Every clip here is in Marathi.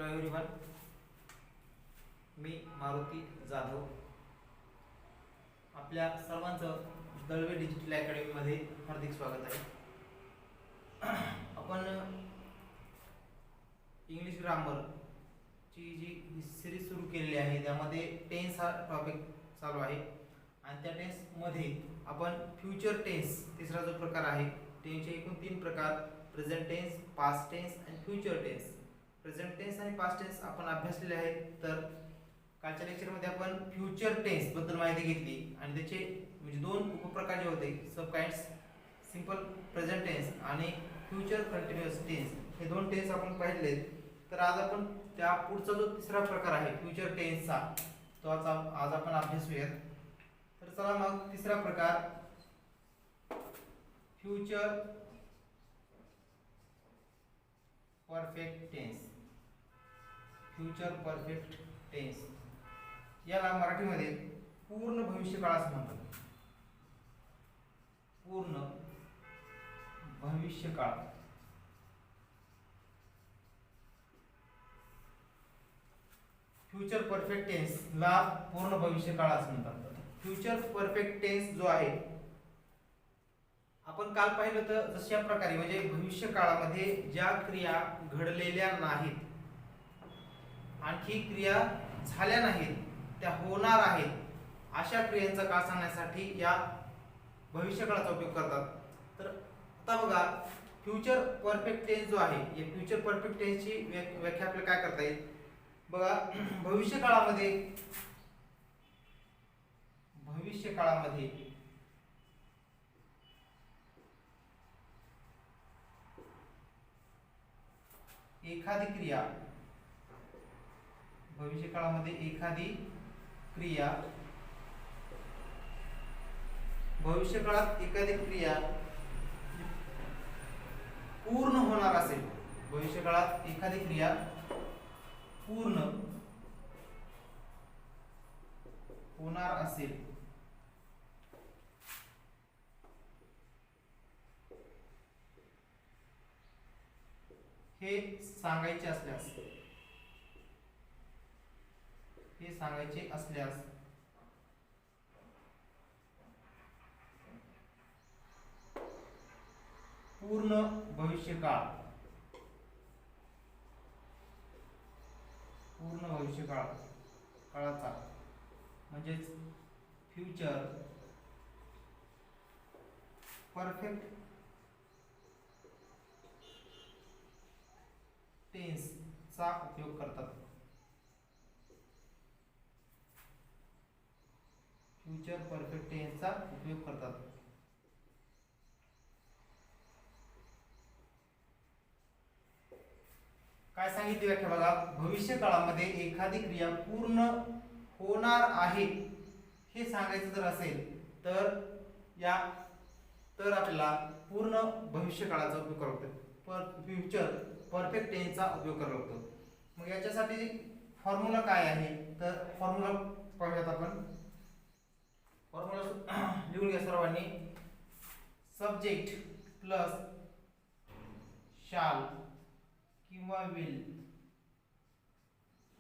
हॅलो एव्हरीवन, मी मारुती जाधव. आपल्या सर्वांचं दळवे डिजिटल अकॅडमीमध्ये हार्दिक स्वागत आहे. आपण इंग्लिश ग्रामरची जी सिरीज सुरू केलेली आहे त्यामध्ये टेन्स हा टॉपिक चालू आहे आणि त्या टेन्समध्ये आपण फ्युचर टेन्स तिसरा जो प्रकार आहे, टेन्सचे एकूण 3 प्रकार, प्रेझेंट टेन्स, पास्ट टेन्स आणि फ्युचर टेन्स. प्रेझेंट टेन्स आणि पास्ट टेन्स आपण अभ्यासलेले आहेत. तर कालच्या लेक्चरमध्ये आपण फ्युचर टेन्स बद्दल माहिती घेतली आणि त्याचे म्हणजे 2 उपप्रकार जे होते, सब काइंड्स, सिंपल प्रेझेंट टेन्स आणि फ्युचर कंटिन्युअस टेन्स, हे 2 टेन्स आपण पाहिले. तर आज आपण त्या पुढचा जो तिसरा प्रकार आहे फ्युचर टेन्सचा, तो आज आपण अभ्यासूयात. तर चला मग तिसरा प्रकार, future perfect tense. Future perfect tense याला मराठीमध्ये पूर्ण भविष्यकाळ असं म्हणतात. पूर्ण भविष्यकाळ. फ्युचर परफेक्ट टेन्सला पूर्ण भविष्यकाळ असं म्हणतात. फ्युचर परफेक्ट टेन्स जो आहे, आपण काल पाहिलं तर जशा प्रकारे म्हणजे भविष्य काळामध्ये ज्या क्रिया घडलेल्या नाहीत, आणखी क्रिया झाल्या नाहीत, त्या होणार आहेत, अशा क्रियांचा काळ सांगण्यासाठी या भविष्यकाळाचा उपयोग करतात. तर आता बघा, फ्युचर परफेक्ट टेन्स जो आहे, या फ्युचर परफेक्ट टेन्सची व्याख्या आपल्याला काय करता येईल बघा. भविष्य काळामध्ये एखादी क्रिया, भविष्यकाळामध्ये एखादी क्रिया, भविष्यकाळात एखादी क्रिया पूर्ण होणार असेल, भविष्यकाळात एखादी क्रिया पूर्ण होणार असेल, हे सांगायचे असल्यास पूर्ण भविष्यकाळ, काळाचा म्हणजेच फ्युचर परफेक्ट टेन्सचा उपयोग करतात. फ्युचर परफेक्ट टेन्सचा उपयोग करतात. काय सांगितले व्याख्या बघा. भविष्य काळामध्ये एखादी क्रिया पूर्ण होणार आहे हे सांगायचं जर असेल तर आपल्याला पूर्ण भविष्य काळाचा उपयोग करावा लागतो, फ्युचर परफेक्ट टेन्सचा उपयोग करावा लागतो. मग याच्यासाठी फॉर्म्युला काय आहे, तर फॉर्म्युला पाहूयात आपण. फॉर्म्युला लिहून घ्या सर्वांनी. सब्जेक्ट प्लस शाल किंवा विल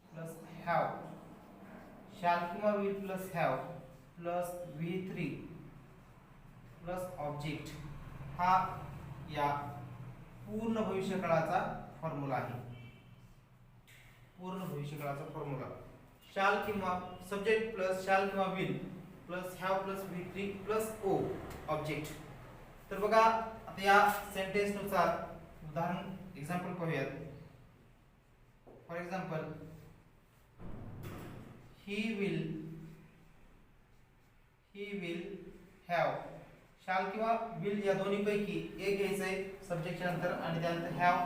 प्लस हॅव, शाल किंवा will plus have plus V3 plus object, हा या पूर्ण भविष्यकाळाचा फॉर्म्युला आहे. पूर्ण भविष्यकाळाचा फॉर्म्युला शाल किंवा सब्जेक्ट प्लस शाल किंवा will plus have plus V3 plus O object. तर बघा, आता या सेंटेन्स नुसार उदाहरण एग्जांपल पाहूयात. For example, he will have, शाल किंवा विल या दोन्ही पैकी एक घ्यायचंय सब्जेक्टच्या नंतर आणि त्यानंतर have.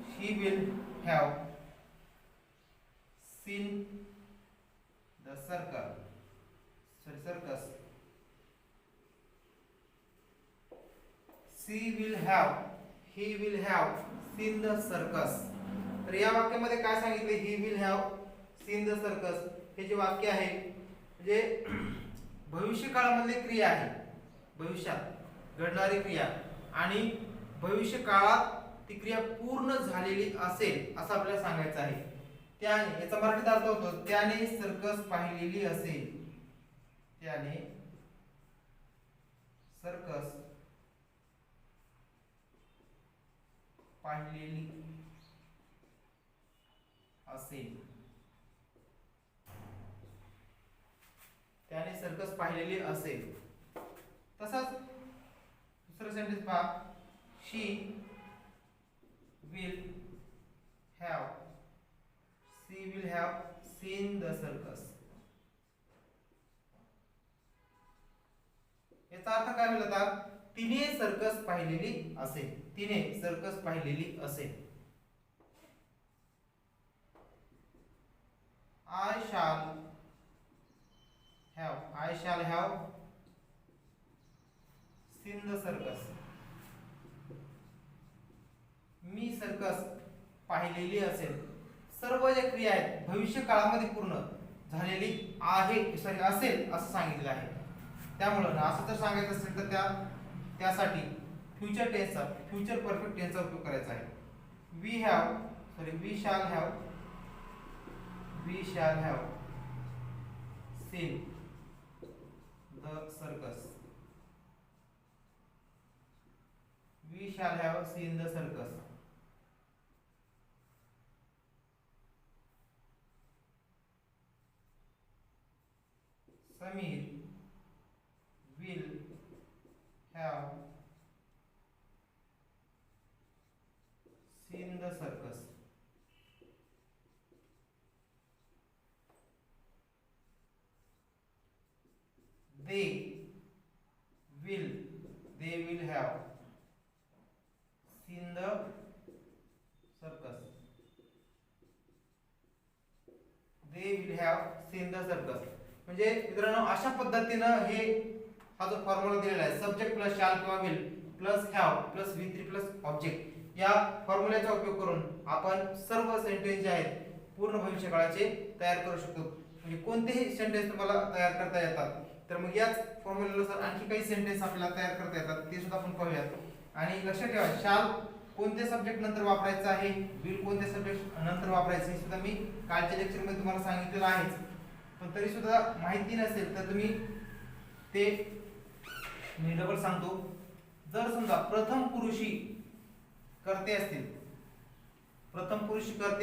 He will have seen the circus. He will have seen the circus. तर या वाक्यामध्ये काय सांगितले, he will have seen the circus, हे जे वाक्य आहे म्हणजे भविष्य काळामधली क्रिया आहे, भविष्यात घडणारी क्रिया, आणि भविष्य काळात ती क्रिया पूर्ण झालेली असेल असं आपल्याला सांगायचं आहे. त्याने, याचा मराठीत अर्थ होतो त्याने सर्कस पाहिलेली असेल, त्याने सर्कस पाहिलेली असेल, त्याने सर्कस पाहिलेली असेल. तसंच दुसरं सेंटेन्स पहा, she will have seen the circus. याचा अर्थ काय होईल आता, तिने सर्कस पाहिलेली असेल, तिने सर्कस पाहिलेली असेल. I shall have seen the circus. Me circus पाहिलेली असेल. सर्व ज्या क्रिया आहेत भविष्य काळामध्ये पूर्ण झालेली आहे, सॉरी असेल असं सांगितलं आहे. त्यामुळं असं जर सांगायचं असेल तर त्यासाठी फ्युचर टेन्सचा, फ्युचर परफेक्ट टेन्सचा उपयोग करायचा आहे. We shall have seen the circus. We shall have seen the circus. Samir will have seen the circus. They will have seen the circus. They will have seen the circus. म्हणजे मित्रांनो अशा पद्धतीनं हे हा जो फॉर्म्युला दिलेला आहे, सब्जेक्ट प्लस शॅल किंवा will plus have plus V3 plus object, या फॉर्म्युल्याचा उपयोग करून आपण सर्व सेंटेन्स जे आहेत पूर्ण भविष्यकाळाचे तयार करू शकतो. म्हणजे कोणतेही सेंटेन्स तुम्हाला तयार करता येतात. तर मग याच फॉर्म्युल्यानुसार आणखी काही सेंटेन्स आपल्याला तयार करता येतात, ते सुद्धा आपण पाहूयात. आणि लक्षात ठेवा, शॅल कोणत्या सब्जेक्ट नंतर वापरायचं आहे, विल कोणत्या सब्जेक्ट नंतर वापरायचं हे सुद्धा मी कालच्या लेक्चरमध्ये तुम्हाला सांगितलेलं आहेच. पण तरी सुद्धा माहिती नसेल तर तुम्ही ते मी डबल सांगतो. जर समजा प्रथम पुरुषी कर्ते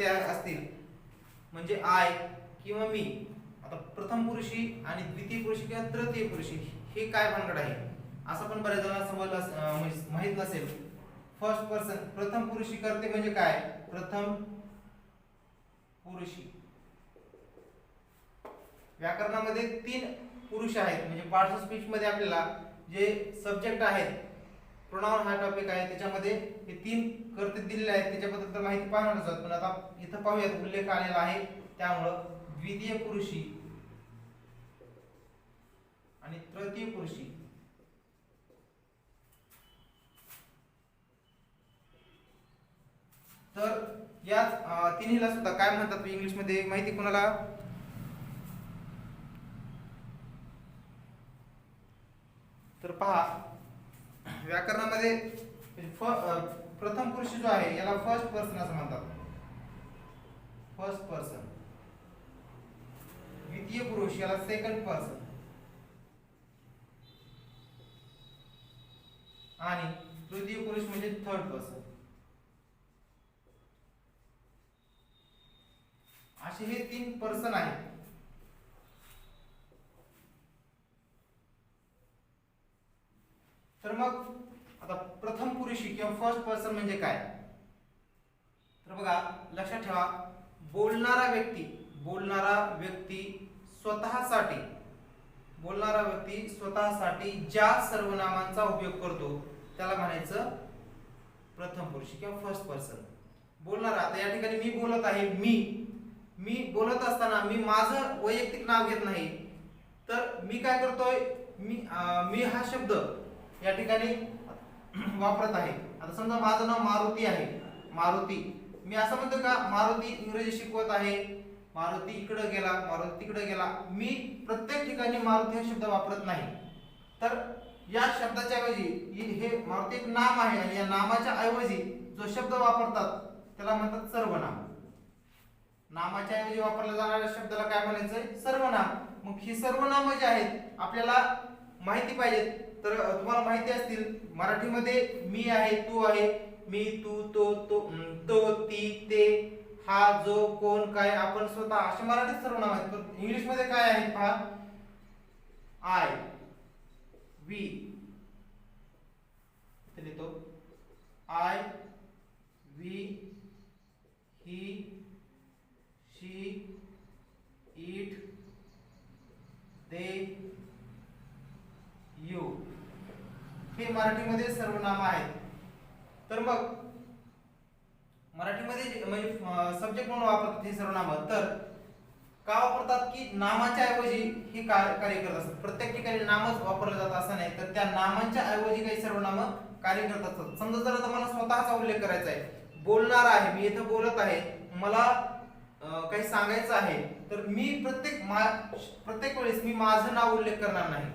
असतील म्हणजे आय किंवा मी. आता प्रथम पुरुषी आणि द्वितीय पुरुषी किंवा तृतीय पुरुषी हे काय भानगड आहे असं पण बऱ्याच जणांना समजलं माहित नसेल. फर्स्ट पर्सन प्रथम पुरुषी कर्ते म्हणजे काय, प्रथम पुरुषी. व्याकरणामध्ये 3 पुरुष आहेत, म्हणजे पार्ट्स ऑफ स्पीच मध्ये आपल्याला जे सब्जेक्ट आहेत, प्रोनाउन हा टॉपिक आहे, त्याच्यामध्ये हे 3 कर्ते दिलेले आहेत. त्याच्याबद्दल तर माहिती पाहणारच आहोत, पण आता इथं पाहूयात उल्लेख आलेला आहे. त्यामुळं द्वितीय पुरुषी आणि तृतीय पुरुषी तर याच तिन्हीला सुद्धा काय म्हणतात इंग्लिश मध्ये माहिती कोणाला, तर पहा व्याकरणामध्ये प्रथम पुरुष जो आहे याला फर्स्ट पर्सन असं म्हणतात, फर्स्ट पर्सन. द्वितीय पुरुष याला सेकंड पर्सन आणि तृतीय पुरुष म्हणजे थर्ड पर्सन. असे हे 3 पर्सन आहेत. तर मग आता प्रथम पुरुषी किंवा फर्स्ट पर्सन म्हणजे काय, तर बघा लक्षात ठेवा, बोलणारा व्यक्ती स्वतःसाठी ज्या सर्वनामांचा उपयोग करतो त्याला म्हणायचं प्रथम पुरुषी किंवा फर्स्ट पर्सन. बोलणारा, आता या ठिकाणी मी बोलत आहे, मी बोलत असताना मी माझं वैयक्तिक नाव घेत नाही, तर मी काय करतोय, मी हा शब्द या ठिकाणी वापरत आहे. आता समजा माझं नाव मारुती आहे, मारुती, मी असं म्हणतो का मारुती इंग्रजी शिकवत आहे, मारुती इकडे गेला, मारुती तिकडे गेला. मी प्रत्येक ठिकाणी मारुती हा शब्द वापरत नाही. तर या शब्दाच्या ऐवजी हे मारुती एक नाम आहे आणि या नामाच्या ऐवजी जो शब्द वापरतात त्याला म्हणतात सर्वनाम. नामाच्या ऐवजी वापरल्या जाणाऱ्या शब्दाला काय म्हणायचंय? सर्वनाम. मग ही सर्वनाम जे आहेत आपल्याला माहिती पाहिजेत. तर तुम्हाला माहिती असतील मराठीमध्ये मी आहे, तू आहे, मी, तू, तो, ती, ते, हा, जो, कोण, काय, आपण, स्वतः असे मराठीत सर्वनाम आहेत. पण इंग्लिश मध्ये काय आहे पहा, आय, वी, लिहितो I, we, he, she, it, they, you, हे मराठीमध्ये सर्वनाम आहेत. तर मग मराठीमध्ये म्हणजे सब्जेक्ट म्हणून वापरतात हे सर्वनाम. तर का वापरतात की नामाच्या ऐवजी हे कार्य करत असतात. प्रत्येक ठिकाणी नामच वापरलं जातं असं नाही, तर त्या नामांच्या ऐवजी काही सर्वनाम कार्य करत असतात. समजा जर आता मला स्वतःचा उल्लेख करायचा आहे, बोलणार आहे, मी इथं बोलत आहे, मला काही सांगायचं आहे, तर मी प्रत्येक वेळेस मी माझं नाव उल्लेख करणार नाही.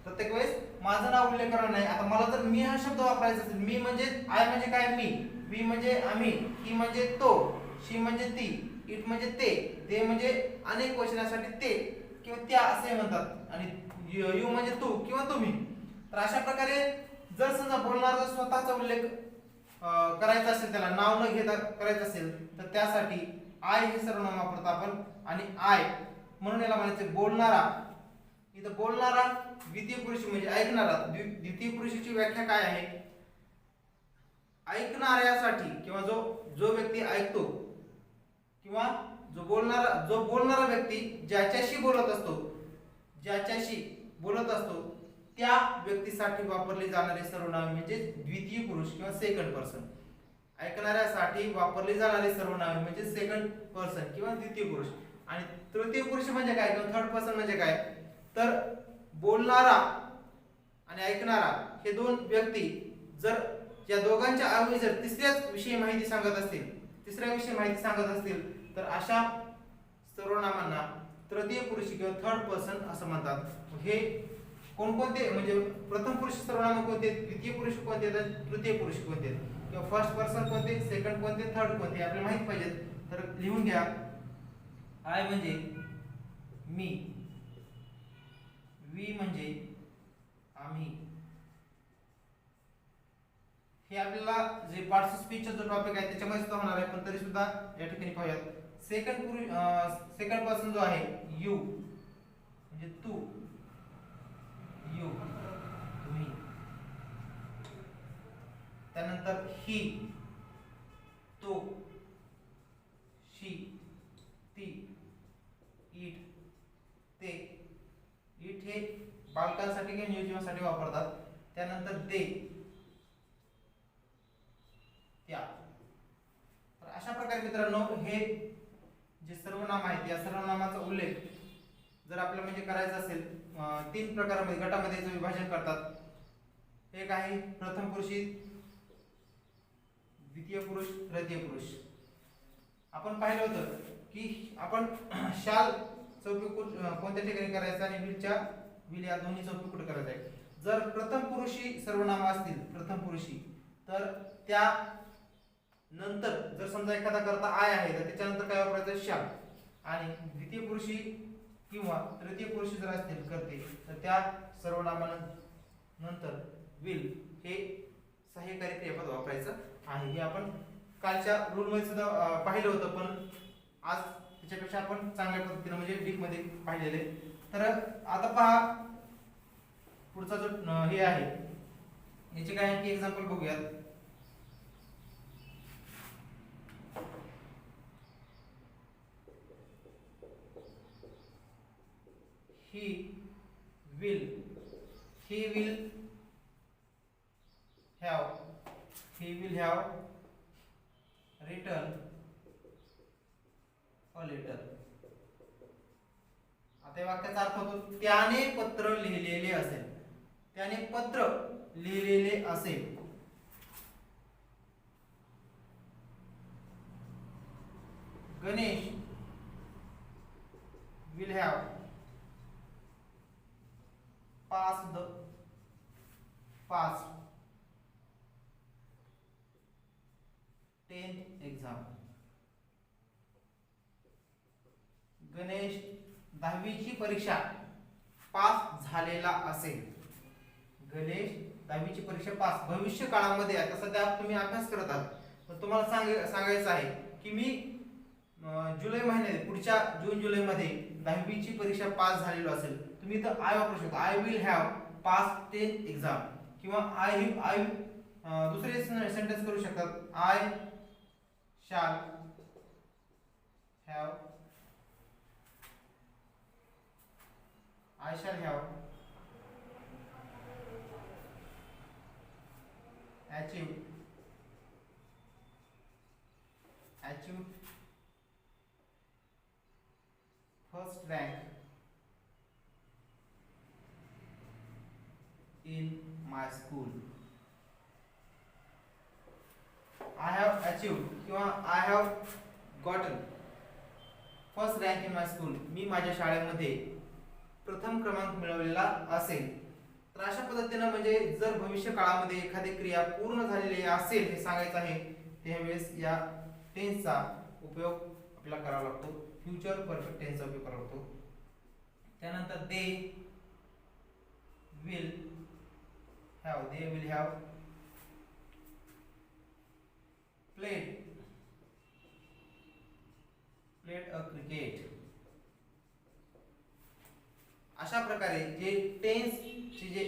प्रत्येक वेळेस माझं नाव उल्लेख करणार नाही. आता मला जर मी हा शब्द वापरायचा असेल, मी म्हणजे आय म्हणजे काय, मी, वी म्हणजे आम्ही, ही म्हणजे तो, शी म्हणजे ती, इट म्हणजे ते, दे म्हणजे अनेक वचनासाठी ते किंवा त्या असे म्हणतात, आणि यू म्हणजे तू किंवा तुम्ही. तर अशा प्रकारे जर समजा बोलणारा स्वतःचा उल्लेख करायचा असेल, त्याला नाव न घेता करायचं असेल, तर त्यासाठी आय हे सर्वनाम वापरतो आपण. आणि आय म्हणून याला म्हणायचे बोलणारा. इथं बोलणारा द्वितीय पुरुष म्हणजे ऐकणारा. द्वितीय पुरुषाची व्याख्या काय आहे? ऐकणाऱ्यासाठी किंवा जो व्यक्ती ऐकतो किंवा जो बोलणारा व्यक्ती ज्याच्याशी बोलत असतो त्या व्यक्तीसाठी वापरले जाणारे सर्वनाम म्हणजे द्वितीय पुरुष किंवा सेकंड पर्सन. ऐकणाऱ्यासाठी वापरले जाणारे सर्वनाम म्हणजे सेकंड पर्सन किंवा द्वितीय पुरुष. आणि तृतीय पुरुष म्हणजे काय किंवा थर्ड पर्सन म्हणजे काय? तर बोलणारा आणि ऐकणारा हे दोन व्यक्ती जर या दोघांच्या ऐवजी जर तिसऱ्या विषयी माहिती सांगत असतील तर अशा सर्वनामांना तृतीय पुरुष किंवा थर्ड पर्सन असं म्हणतात. हे कोणकोणते म्हणजे प्रथम पुरुष सर्वनाम कोणते, द्वितीय पुरुष कोणते, तृतीय पुरुष कोणते, किंवा फर्स्ट पर्सन कोणते, सेकंड कोणते, थर्ड कोणते आपल्याला माहित पाहिजे. तर लिहून घ्या. आय म्हणजे मी, वी म्हणजे आम्ही. हे आपल्याला जे पार्ट्स ऑफ स्पीचचा जो टॉपिक आहे त्याच्यामध्ये सुद्धा होणार आहे, पण तरी सुद्धा या ठिकाणी पाहूयात. सेकंड पर्सन जो आहे यू म्हणजे तू, यू तुम्ही. त्यानंतर ही, तो, शी, ती, इट, ते. इट हे बालकांसाठी किंवा नियोजनासाठी वापरतात. त्यानंतर दे, त्या. तर अशा प्रकारे मित्रांनो हे जे सर्वनाम आहेत या सर्वनामाचा उल्लेख जर आपल्याला म्हणजे करायचा असेल, तीन प्रकारामध्ये गटामध्ये याचं विभाजन करतात. एक आहे प्रथम पुरुषी, द्वितीय पुरुष, तृतीय पुरुष. आपण पाहिलं होतं की आपण शाल चौकी कोणत्या ठिकाणी करायचा आणि विल या दोन्ही चौकी कुठे करायचा आहे. जर प्रथम पुरुषी सर्वनाम असतील प्रथम पुरुषी, तर त्या नंतर जर समजा एखादा करता आय आहे तर त्याच्यानंतर काय वापरायचं शाल. आणि द्वितीय पुरुषी किंवा तृतीय पुरुषी जर असतील करते तर त्या सर्वनामानंतर विल हे सहाय्यकारी क्रियापद वापरायचं आहे. हे आपण कालच्या रूल मध्ये सुद्धा पाहिलं होतं, पण आज त्याच्यापेक्षा आपण चांगल्या पद्धतीने म्हणजे डीप मध्ये पाहिलेले. तर आता पहा पुढचा जो हे आहे याचे काय आणखी एक्झाम्पल बघूयात. he will have written a letter. आता या वाक्याचा अर्थ होतो त्याने पत्र लिहिलेले असेल. त्याने पत्र लिहिलेले असेल. Ganesh will have passed 10th exam. Ganesh 10वीची परीक्षा पास झालेला असेल. गणेश 10वीची परीक्षा पास भविष्य काळामध्ये, आता सध्या तुम्ही अभ्यास करत आहात, तर तुम्हाला सांगायचं आहे की मी जुलै महिन्यात, पुढच्या जून जुलै मध्ये 10वीची परीक्षा पास झालेलो असेल. तुम्ही इथं आय वापरू शकता. I will have pass 10th exam, किंवा आय दुसरे सेंटेन्स करू शकतात. I shall have achieved first rank in my school. I have achieved किंवा I have gotten first rank in my school. मी माझ्या शाळेमध्ये प्रथम क्रमांक मिळवलेला असेल. तर अशा पद्धतीने म्हणजे जर भविष्य काळामध्ये एखादी क्रिया पूर्ण झालेली असेल हे सांगायचं आहे, त्यावेळेस या टेन्सचा उपयोग आपल्याला करावा लागतो. फ्युचर परफेक्ट टेन्सचा उपयोग करावा लागतो. त्यानंतर they will have played a cricket. अशा प्रकारे जे टेन्सचे जे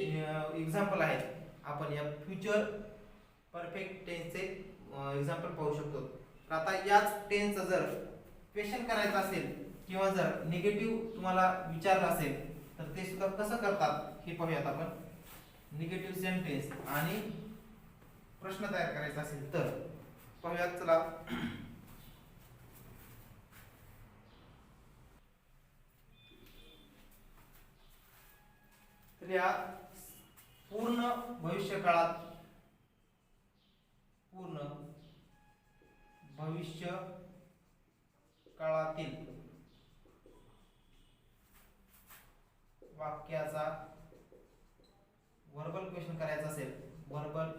एक्झाम्पल आहेत, आपण या फ्युचर परफेक्ट टेन्सचे एक्झाम्पल पाहू शकतो. तर आता याच टेन्सचा जर क्वेश्चन करायचा असेल किंवा जर निगेटिव्ह तुम्हाला विचारलं असेल तर ते सुद्धा कसं करतात हे पाहूयात आपण. निगेटिव्ह सेंटेन्स आणि प्रश्न तयार करायचा असेल तर पाहूयात. चला, तर या पूर्ण भविष्य काळातील वाक्याचा व्हर्बल क्वेश्चन करायचा असेल, व्हर्बल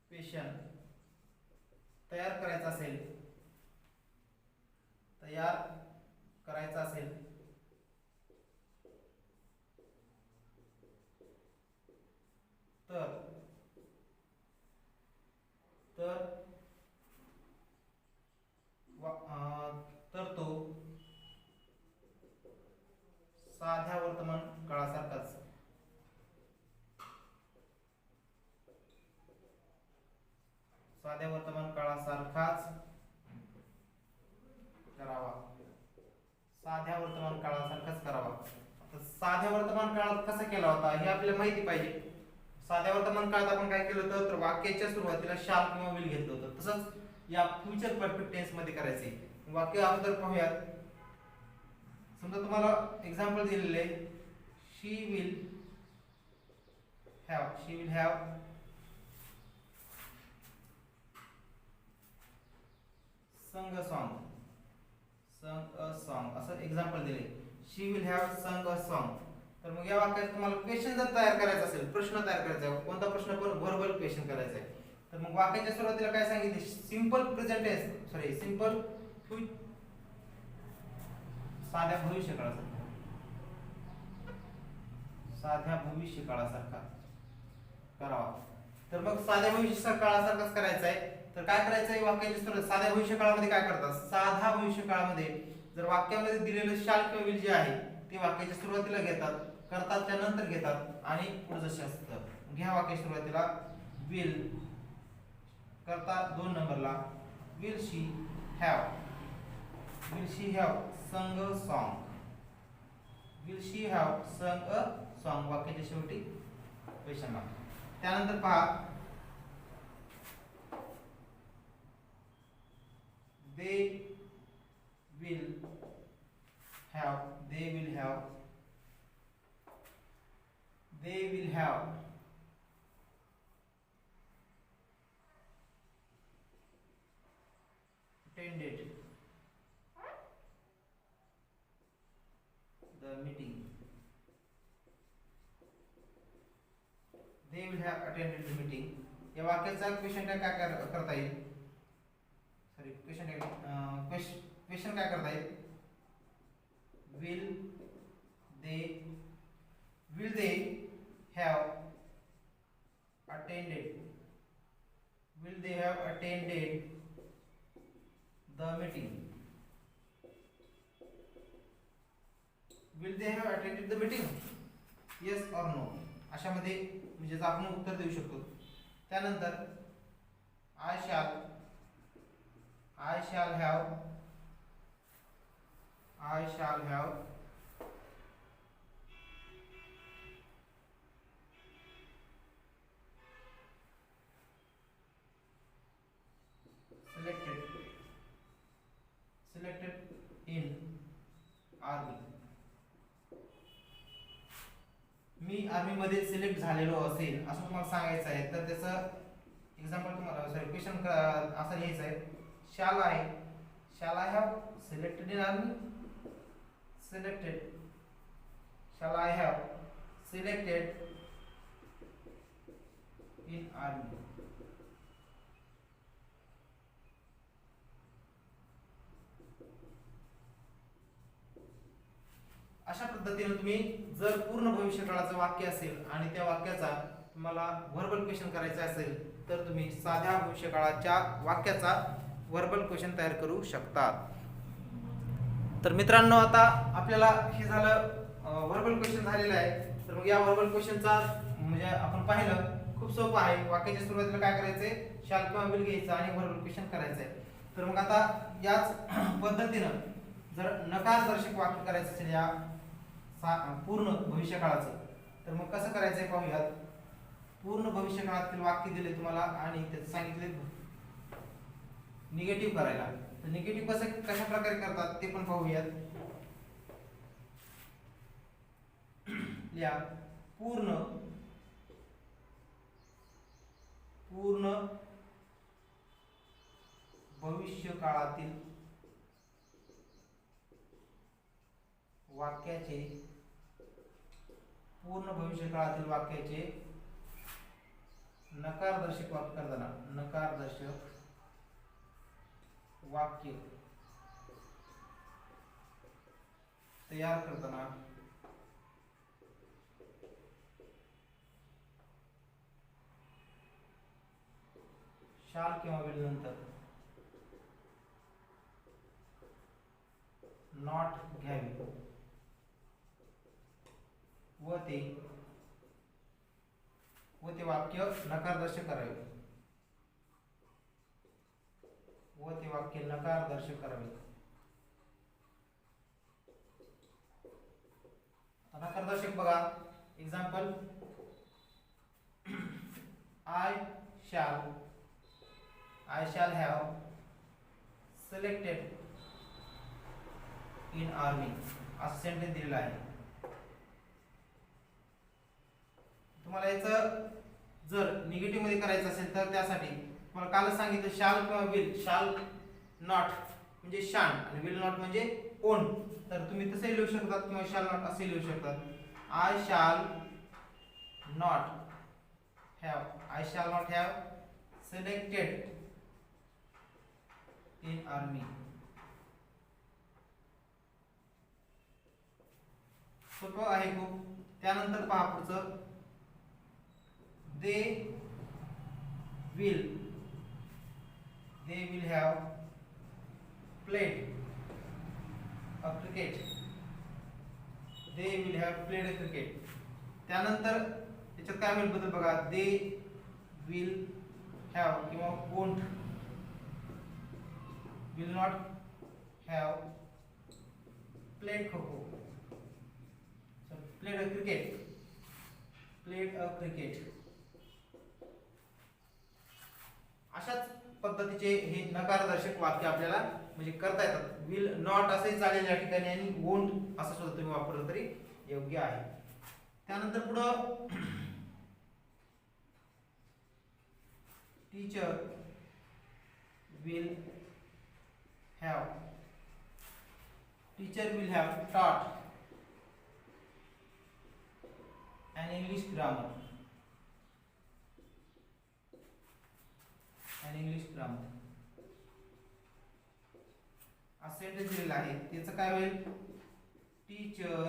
क्वेश्चन तयार करायचा असेल तर तो साध्या वर्तमान काळासारखाच करावा. साध्या वर्तमान काळासारखाच करावा. आता साध्या वर्तमान काळात कसा केला होता हे आपल्याला माहिती पाहिजे. साध्या वर्तमान काळात आपण काय केलं होतं, तर वाक्याच्या सुरुवातीला शाल किंवा विल घेतलं होतं. तसंच या फ्युचर परफेक्ट टेन्स मध्ये करायचे. वाक्य अगोदर पाहूयात. समजा तुम्हाला एक्झाम्पल दिलेले, she will have sung a song असं एक्झाम्पल दिले. She will have sung a song. तर मग या वाक्यात तुम्हाला क्वेश्चन जर तयार करायचा असेल, प्रश्न तयार करायचा आहे, कोणता प्रश्न, पण व्हर्बल क्वेश्चन करायचा आहे, तर मग वाक्याच्या सुरुवातीला काय सांगितले, सिंपल प्रेझेंट टेन्स, सिंपल साध्या भविष्य काळासारखा करावा. तर मग साध्या भविष्य काळासारखाच करायचा आहे. तर काय करायचं आहे, वाक्याच्या सुरुवात साध्या भविष्य काळामध्ये काय करतात, साधा भविष्य काळामध्ये जर वाक्यामध्ये दिलेलं शाल किंवा विल जे आहे ते वाक्याच्या सुरुवातीला घेतात, करतात त्यानंतर घेतात आणि पुढे जसे असतं. घ्या वाक्याच्या सुरुवातीला विल, करतात 2 नंबरला will she have sung a song. Will she have sung a song? वाक्याच्या शेवटी क्वेश्चन मार्क. त्यानंतर पहा, they will have attended the meeting. They will have attended the meeting. या वाक्याचा क्वेश्चन काय करता येईल, क्वेश्चन काय करता येईल, will they have attended the meeting? Will they have attended the meeting? Yes or no? अशामध्ये म्हणजे आपण उत्तर देऊ शकतो. त्यानंतर I shall have selected in army. Me army मध्ये सिलेक्ट झालेलो असेल असं तुम्हाला सांगायचं आहे, तर त्याचं एक्झाम्पल तुम्हाला क्वेश्चन असं लिहायचं आहे. shall I have selected in army? Shall I have selected in army? अशा पद्धतीने तुम्ही जर पूर्ण भविष्यकाळाचं वाक्य असेल आणि त्या वाक्याचा तुम्हाला व्हर्बल क्वेश्चन करायचा असेल तर तुम्ही साध्या भविष्यकाळाच्या वाक्याचा व्हर्बल क्वेश्चन तयार करू शकता. तर मित्रांनो, आता आपल्याला हे झालं व्हर्बल क्वेश्चन झालेलं आहे. तर मग या व्हर्बल क्वेश्चनचा म्हणजे आपण पाहिलं खूप सोपं आहे. वाक्याच्या सुरुवातीला काय करायचंय, शाल किंवा विल घ्यायचं आणि व्हर्बल क्वेश्चन करायचंय. तर मग आता याच पद्धतीनं जर नकारदर्शक वाक्य करायचं असेल या पूर्ण भविष्यकाळाचं, तर मग कसं करायचंय पाहूयात. पूर्ण भविष्यकाळातील वाक्य दिले तुम्हाला आणि त्याचे सांगितले निगेटिव्ह करायला. तर निगेटिव्ह कशा प्रकारे करतात ते पण पाहूयात. लिहा पूर्ण भविष्यकाळातील वाक्याचे नकारदर्शक वाक्य करताना नकारदर्शक वाक्य तयार करताना शाल किंवा विल नंतर नॉट घ्यावी व ते वाक्य नकारदर्शक करावे. नकारदर्शक बघा, example I shall have selected in army असं सेंटेन्स दिलेलं आहे. तुम्हाला याचं जर निगेटिव्ह मध्ये करायचं असेल तर त्यासाठी तुम्हाला कालच सांगितलं शाल किंवा विल. शाल नॉट म्हणजे शान आणि विल नॉट म्हणजे ओन. तर तुम्ही तसे लिहू शकतात किंवा शाल नॉट असे लिहू शकतात. आय शाल not have selected in army. सोपं आहे खूप. त्यानंतर पहा पुढचं, they will have played a cricket. त्यानंतर त्याच्यात काय होईल बदल बघा, they will have किंवा will not have played kho kho. So played a cricket. अशाच पद्धतीचे हे नकारदर्शक वाक्य आपल्याला म्हणजे करता येतात. विल नॉट असे चालेल या ठिकाणी आणि वोंट असं सुद्धा तुम्ही वापरलं तरी योग्य आहे. त्यानंतर पुढं teacher will have taught an English grammar. हा सेंटेन्स दिलेला आहे. त्याचं काय होईल, टीचर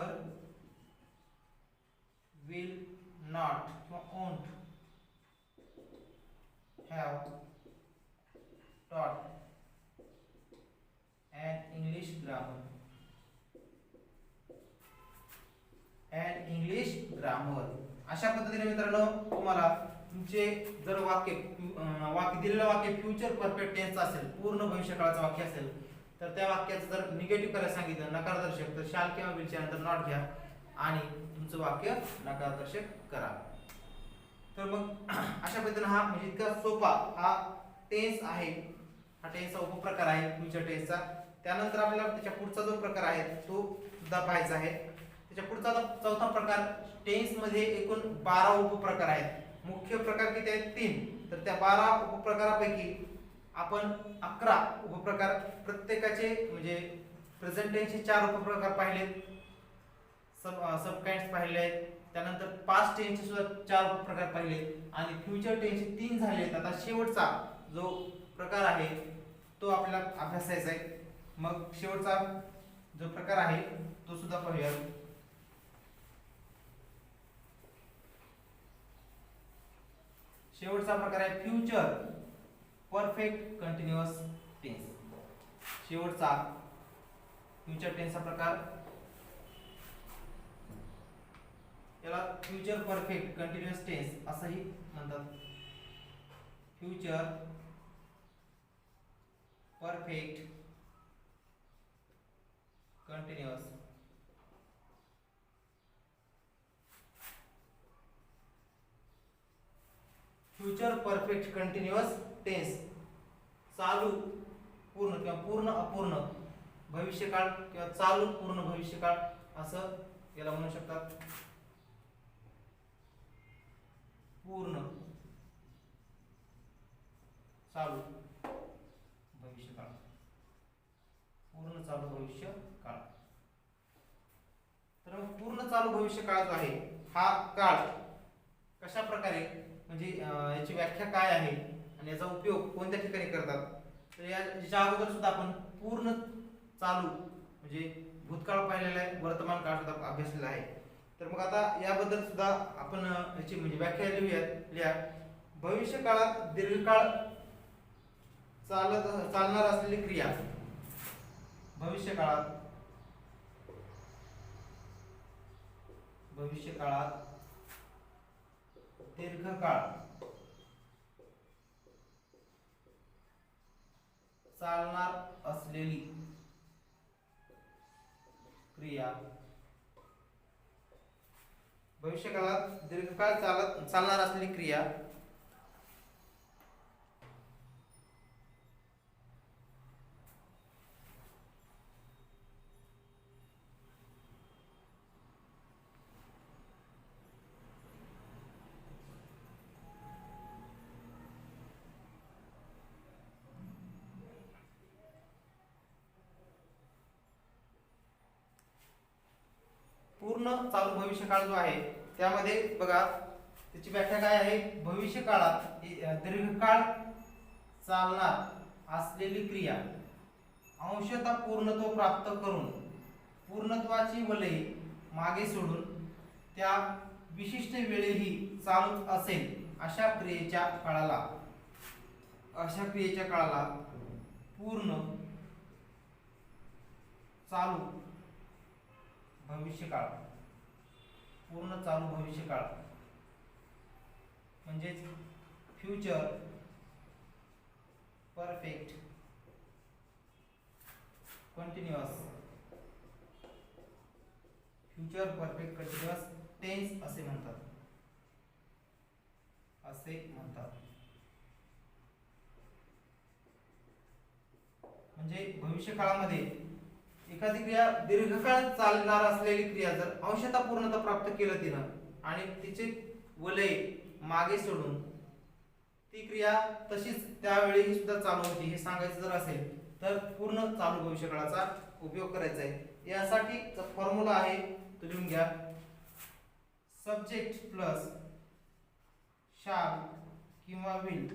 विल नॉट किंवा ओंट हॅव टॉट अँड इंग्लिश ग्रामर अशा पद्धतीने मित्रांनो तुम्हाला तुमचे जर वाक्य दिलेलं वाक्य फ्युचर परफेक्ट टेन्स असेल, पूर्ण भविष्यकाळाचं वाक्य असेल, तर त्या वाक्याचं जर निगेटिव्ह करायला सांगितलं नकारदर्शक, तर शाल किंवा विलच्या नंतर नॉट घ्या आणि तुमचं वाक्य नकारदर्शक करा. तर मग अशा पद्धतीने हा म्हणजे इतका सोपा हा टेन्स आहे. हा टेन्सचा उपप्रकार आहे फ्युचर टेन्सचा. त्यानंतर आपल्याला त्याच्या पुढचा जो प्रकार आहे तो सुद्धा पाहायचा आहे. त्याच्या पुढचा चौथा प्रकार, टेन्स मध्ये एकूण 12 उपप्रकार आहेत. मुख्य प्रकार किती आहेत? 3. तर त्या 12 उपप्रकारापैकी आपण 11 उपप्रकार प्रत्येकाचे म्हणजे प्रेझेंट टेन्सचे 4 उपप्रकार पाहिलेत, सबकाइंड्स पाहिले आहेत. त्यानंतर पास्ट टेन्सचे सुद्धा 4 उपप्रकार पाहिलेत आणि फ्युचर टेन्सचे 3 झालेत. आता शेवटचा जो प्रकार आहे तो आपल्याला अभ्यासायचा आहे. मग शेवटचा जो प्रकार आहे तो सुद्धा पाहूया. शेवटचा प्रकार आहे फ्युचर परफेक्ट कंटिन्युअस टेन्स. शेवटचा फ्युचर टेन्सचा प्रकार याला फ्युचर परफेक्ट कंटिन्युअस टेन्स असंही म्हणतात. Future perfect continuous future perfect continuous tense चालू पूर्ण किंवा पूर्ण अपूर्ण भविष्यकाळ किंवा चालू पूर्ण भविष्यकाळ असं याला म्हणू शकतात. पूर्ण चालू भविष्यकाळ, पूर्ण चालू भविष्यकाळ. तर पूर्ण चालू भविष्यकाळ जो आहे हा काळ कशा प्रकारे म्हणजे याची व्याख्या काय आहे आणि याचा उपयोग कोणत्या ठिकाणी करतात, तर याच्या अगोदर सुद्धा आपण पूर्ण चालू म्हणजे भूतकाळ पाहिलेला आहे, वर्तमान काळ सुद्धा अभ्यासलेला आहे. तर मग आता याबद्दल सुद्धा आपण याची म्हणजे व्याख्या लिहा. भविष्य काळात दीर्घकाळ चालणार असलेली क्रिया. भविष्य काळात दीर्घकाळ चालणार असलेली क्रिया. भविष्यकाळात दीर्घकाळ चालणार असलेली क्रिया पूर्ण चालू भविष्यकाळ जो आहे त्यामध्ये बघा त्याची व्याख्या काय आहे. भविष्य काळात दीर्घकाळ चालणार असलेली क्रिया अंशतः पूर्णत्व प्राप्त करून पूर्णत्वाची वलये मागे सोडून त्या विशिष्ट वेळेही चालूच असेल अशा क्रियेच्या काळाला पूर्ण चालू भविष्यकाळ, पूर्ण चालू भविष्यकाळ म्हणजेच फ्युचर परफेक्ट कंटिन्युअस टेन्स असे म्हणतात. म्हणजे भविष्य काळामध्ये एखादी क्रिया दीर्घकाळ चालणार असलेली क्रिया जर अंशतः पूर्णता प्राप्त केलं तिनं आणि तिचे वलय मागे सोडून ती क्रिया तशीच त्यावेळी सुद्धा चालू होती हे सांगायचं जर असेल तर पूर्ण चालू भविष्यकाळाचा उपयोग करायचा आहे. यासाठी फॉर्म्युला आहे तो लिहून घ्या. सब्जेक्ट प्लस शाल किंवा will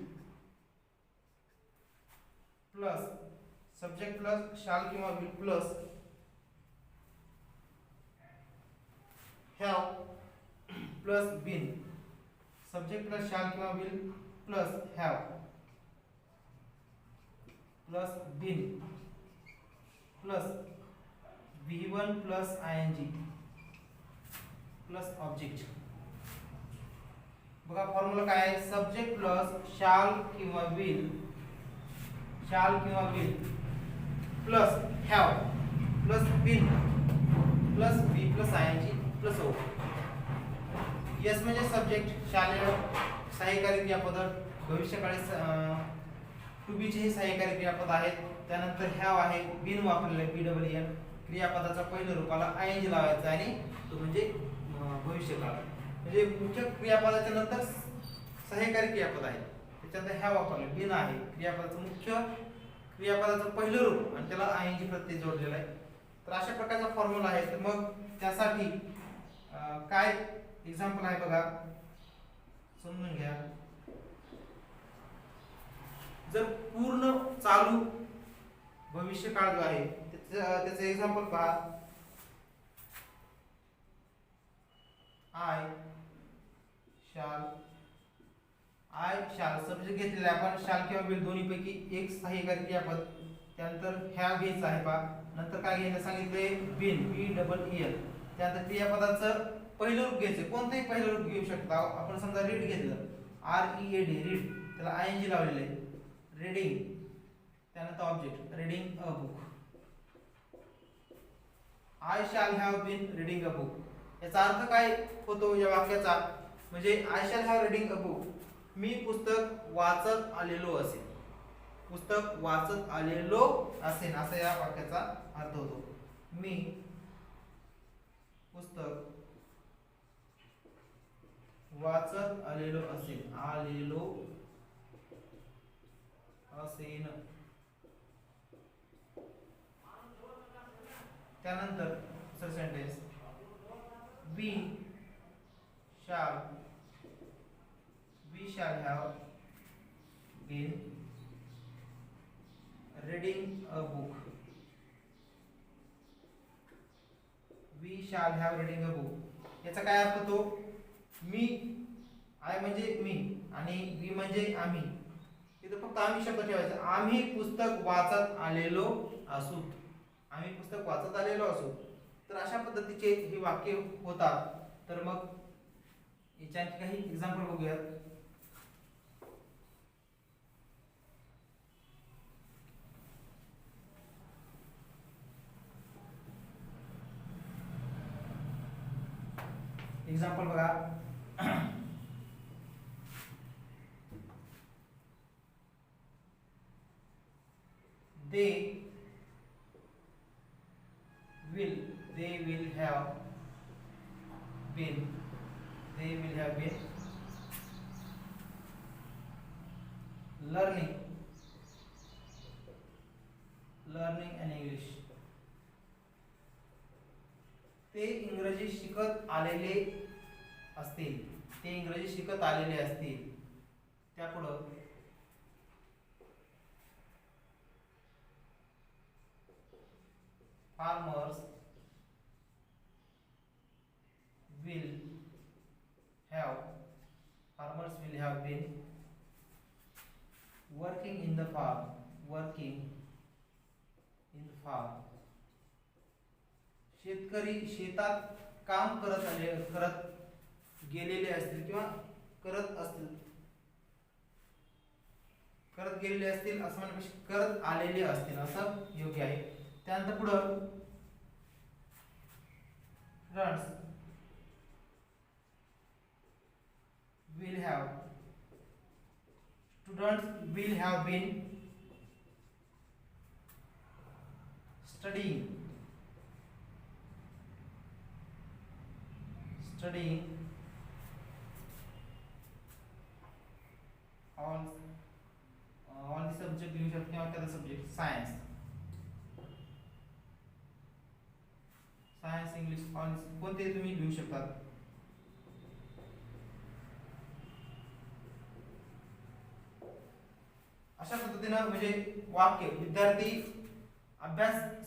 plus subject plus shall किंवा will plus have plus been, subject plus shall किंवा will plus have plus been plus V1 plus ing plus object. बघा फॉर्म्युला काय आहे, सब्जेक्ट प्लस शाल किंवा will plus have plus been plus be plus ing plus O. Yes म्हणजे सब्जेक्ट, शालेय सहाय्यकारी क्रियापद, भविष्यकाळी टू बी चे हे सहाय्यकारी क्रियापद आहेत. त्यानंतर हॅव आहे, बीन वापरलेले BWN, क्रियापदाच्या पहिल्या रूपाला ing लावायचा आणि तो म्हणजे भविष्यकाळ. म्हणजे मुख्य क्रियापदाच्या नंतर सहाय्यकारी क्रियापद आहे, त्याच्यानंतर हॅव वापरले, बीन आहे क्रियापदाचं मुख्य क्रियापदाचं पहिलं रूप आणि त्याला ing प्रत्यय जोडलेला आहे. तर अशा प्रकारचा फॉर्म्युला आहे. तर मग त्यासाठी काय एक्झाम्पल आहे बघा, समजून घ्या. जर पूर्ण चालू भविष्यकाळ जो आहे त्याचं एक्झाम्पल पहा. आय शाल सब्जेक्ट घेतलेला आहे आपण, शाल किंवा विल दोन्ही पैकी एक सहाय्यकारी क्रियापद. त्यानंतर हॅव घ्यायचं आहे पहा. नंतर काय घ्यायला सांगितले, बीन BEEN. त्यानंतर क्रियापदाचं पहिलं रूप घ्यायचं, कोणतंही पहिलं रूप घेऊ शकता. आपण समजा रीड घेतलं, READ रीड, त्याला ing लावलेलं आहे, रीडिंग. त्यानंतर object reading a book. I shall have been reading a book. याचा अर्थ काय होतो या वाक्याचा, म्हणजे I shall have reading a book, मी पुस्तक वाचत आलेलो असेल, पुस्तक वाचत आलेलो असेल असा या वाक्याचा अर्थ होतो. मी पुस्तक वाचत आलेलो असेल, असेन. त्यानंतर दुसरा sentence, we shall have been reading a book. We shall have reading a book. याचा काय अर्थ होतो, मी, आय म्हणजे मी आणि वी म्हणजे आम्ही. इथं फक्त आम्ही शब्द ठेवायचा. आम्ही पुस्तक वाचत आलेलो असू, आम्ही पुस्तक वाचत आलेलो असू. तर अशा पद्धतीचे हे वाक्य होतात. तर मग याच्या काही एक्झाम्पल बघूयात. एक्झाम्पल बघा, they will have been learning an English. ते इंग्रजी शिकत आलेले असतील. त्यापुढं farmers will have been working in the farm. शेतकरी शेतात काम करत गेलेले असतील किंवा करत गेलेले असतील असं म्हणण्यापेक्षा करत आलेले असतील असं योग्य आहे. त्यानंतर पुढं students will have been studying all the subject लिहू शकतो किंवा त्याचा सब्जेक्ट सायन्स, इंग्लिश, कोणते तुम्ही लिहू शकतात. अशा पद्धतीनं म्हणजे वाक्य विद्यार्थी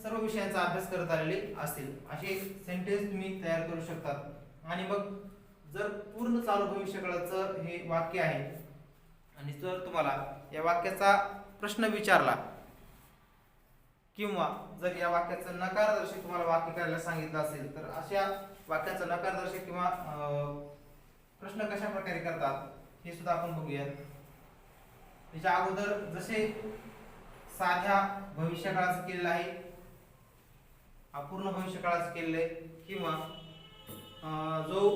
सर्व विषयांचा अभ्यास करत आलेले असतील असे सेंटेन्स तुम्ही तयार करू शकतात. आणि मग जर पूर्ण चालू भविष्यकाळाचं हे वाक्य आहे आणि जर तुम्हाला या वाक्याचा प्रश्न विचारला किंवा जर या वाक्याचं नकारदर्शक तुम्हाला वाक्य करायला सांगितलं असेल तर अशा वाक्याचं नकारदर्शक किंवा प्रश्न कशा प्रकारे करतात हे सुद्धा आपण बघूयात. त्याच्या अगोदर जसे साध्या भविष्यकाळाचं केलेलं आहे, अपूर्ण भविष्यकाळाचं केलेलं आहे किंवा जो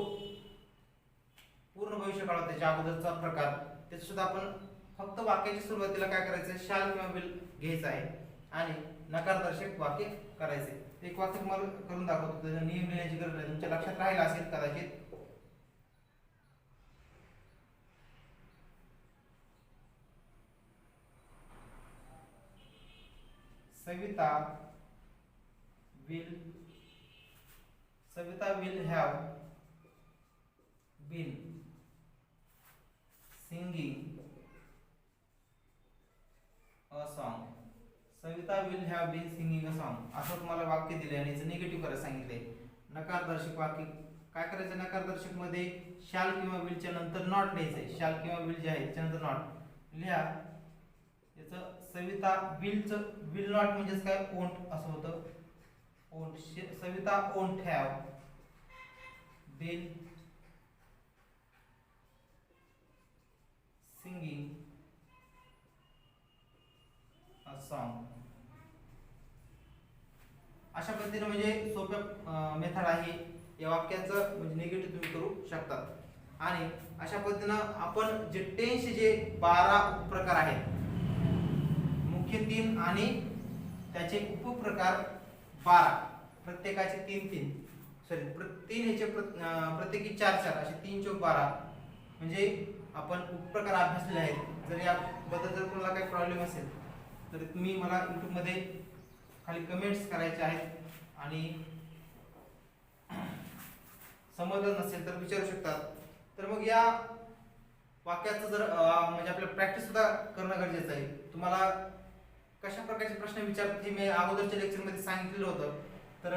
पूर्ण भविष्यकाळ त्याच्या अगोदरचा प्रकार त्याचं सुद्धा आपण फक्त वाक्याच्या सुरुवातीला काय करायचं, शाल किंवा विल घ्यायचं आहे आणि नकारदर्शक वाक्य करायचे. एक वाक्य तुम्हाला करून दाखवतो, त्याचा नियम लिहिण्याची गरज नाही, तुमच्या लक्षात राहिला असेल कदाचित. Savita will have been singing a song. Savita will have been singing a song असं तुम्हाला वाक्य दिले आणि याचं निगेटिव्ह करायला सांगितलंय. नकारदर्शक वाक्य काय करायचं, नकारदर्शक मध्ये शाल किंवा विलच्या नंतर नॉट लिहायचंय. शाल किंवा विल जे आहे त्याच्यानंतर नॉट लिहा. याचं सविता विल नॉट म्हणजेच काय, ओंट असं होतं. Won't, Savita won't have been singing a song. अशा पद्धतीने म्हणजे सोप्या मेथड आहे या वाक्याचं, म्हणजे निगेटिव्ह तुम्ही करू शकता. आणि अशा पद्धतीनं आपण जे टेन्सचे जे 12 उपप्रकार आहेत, मुख्य 3 आणि त्याचे उपप्रकार 12, प्रत्येकाचे 3 ह्याचे प्रत्येकी 4 असे 3 चौक 12 म्हणजे आपण उपप्रकार अभ्यासलेले आहेत. जर याबद्दल जर तुम्हाला काही प्रॉब्लेम असेल तर तुम्ही मला यूट्यूबमध्ये खाली कमेंट्स करायचे आहेत आणि समजलं नसेल तर विचारू शकतात. तर मग या वाक्याचं जर म्हणजे आपल्याला प्रॅक्टिस सुद्धा करणं गरजेचं आहे. तुम्हाला कशा प्रकारचे प्रश्न विचारतात हे मी अगोदरच्या लेक्चरमध्ये सांगितलेलं होतं. तर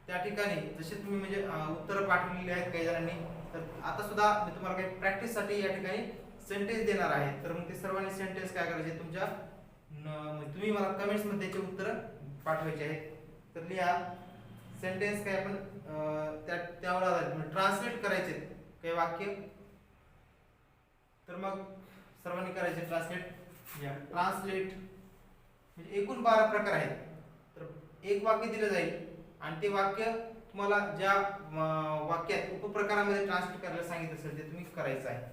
त्या ठिकाणी जसे तुम्ही म्हणजे उत्तरं पाठवलेली आहेत काही जणांनी, तर आता सुद्धा मी तुम्हाला काही प्रॅक्टिससाठी या ठिकाणी सेंटेन्स देणार आहे. तर मग ते सर्वांनी सेंटेन्स काय करायचे, तुमच्या तुम्ही मला कमेंट्स मध्ये त्याचे उत्तर पाठवायचे आहेत. तर लिहा सेंटेन्स काय आपण त्यावर आधारित ट्रान्सलेट करायचे काही वाक्य. तर मग सर्वांनी करायचे ट्रान्सलेट. ट्रान्सलेट म्हणजे एकूण 12 प्रकार आहेत. तर एक वाक्य दिलं जाईल आणि ते वाक्य तुम्हाला ज्या वाक्यात उपप्रकारामध्ये ट्रान्सलेट करायला सांगितलं असेल ते तुम्ही करायचं आहे.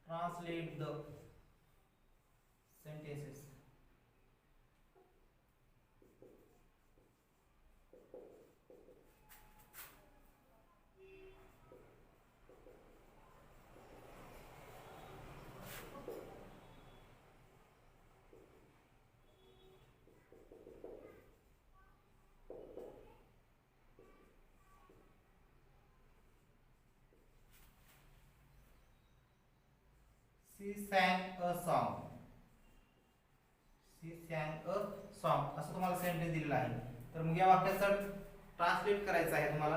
Translate the sentences. She sang a song. She sang a song असं तुम्हाला सेंटेन्स दिलेला आहे. तर मग या वाक्याचा ट्रान्सलेट करायचं आहे तुम्हाला.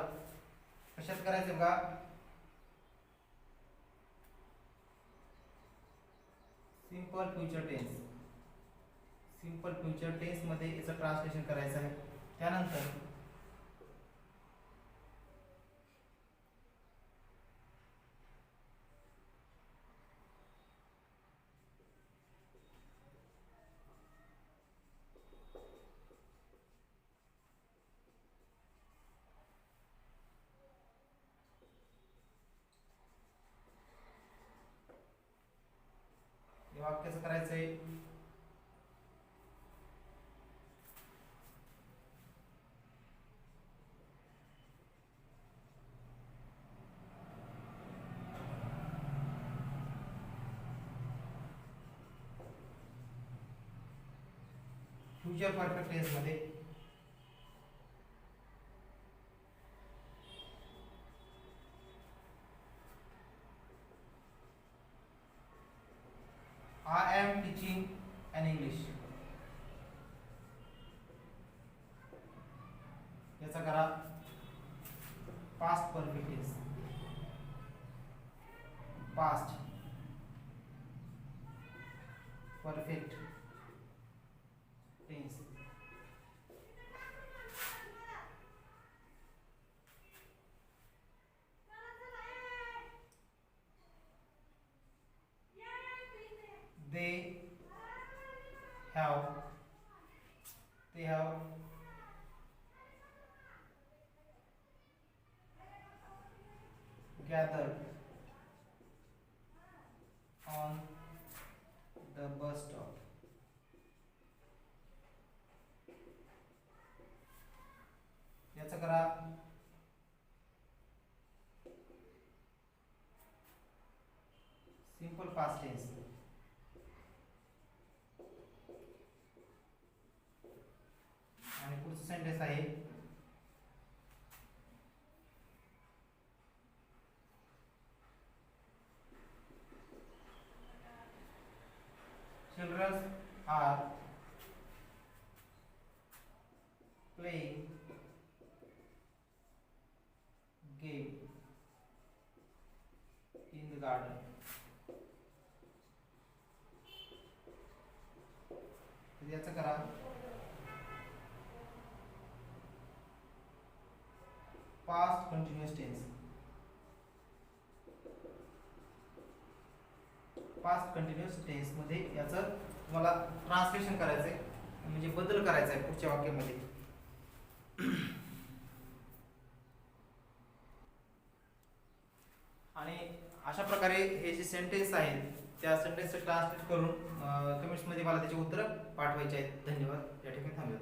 कशात करायचं बघा, simple future tense. Simple future tense मध्ये याचं ट्रान्सलेशन करायचं आहे. त्यानंतर वाक्याचं करायचंय फ्युचर परफेक्ट टेन्स मध्ये. I am teaching an English. याचा करा past perfect tense. Past perfect tense. They have gathered on the bus stop. याचा करा सिंपल पास्ट टेन्स. आणि पुढचं सेंटेन्स आहे children are playing game in the garden. तर याचं करा past continuous tense. Past continuous tense मध्ये याचं तुम्हाला ट्रान्सलेशन करायचं आहे, म्हणजे बदल करायचा आहे पुढच्या वाक्यामध्ये. आणि अशा प्रकारे हे जे सेंटेन्स आहेत त्या सेंटेन्सचं ट्रान्सलेट करून कमेंट्समध्ये मला त्याचे उत्तर पाठवायचे आहेत. धन्यवाद. या ठिकाणी थांबूया.